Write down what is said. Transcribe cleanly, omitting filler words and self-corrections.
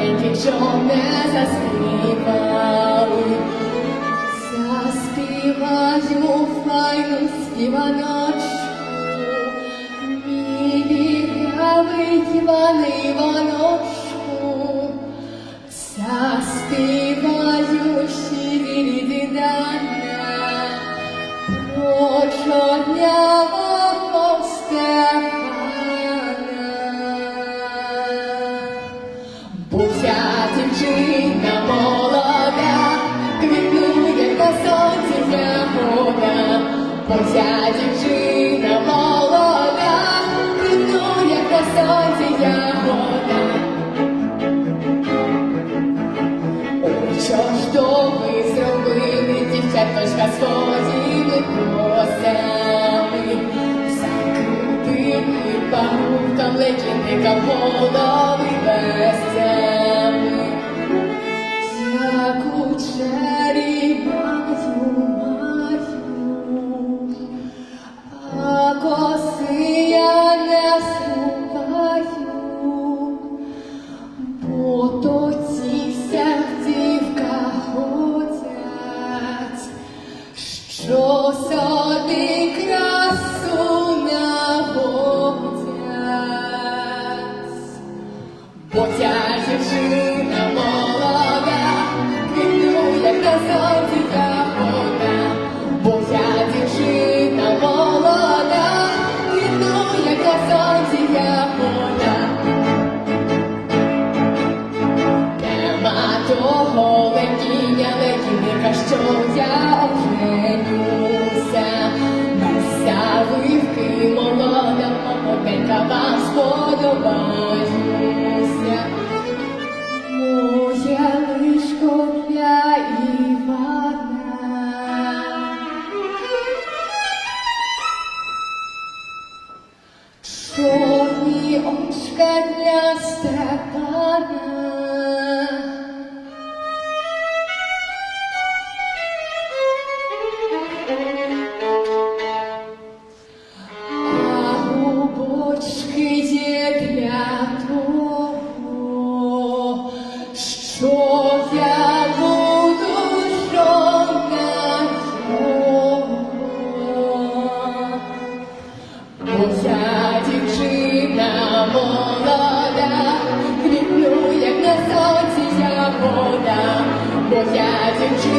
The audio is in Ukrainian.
солоденькі, чом не заспівали. Заспіваю файну співаночку, мій білявий Іване Іваночку. Заспіваю щирі дідання про чорнявого Стефана. Бо ця дівчина молода, квітує на сонці ягода. Бо ця дівчина молода, квітує на сонці ягода. Ой, що ж то ви зробили, дівчаточка, своїми косами? Закрутили багутом личинникам голови безцями. Як у чарівною маю, а коси я не сховаю, бо то ці всіх дівках ходять, що собі красу наводять. Бо ця дівчина молода, квітує на сонці ягода. Бо ця дівчина молода, квітує на сонці ягода. Нема того легіня, що я оженюся. Без завивки молода, молоденька, вам сподобаюся. Моє лишко для Івана, чорні очка для Степана. Що я буду жонею, бо ця дівчина молода, квітує на сонці ягода. Бо ця дівчина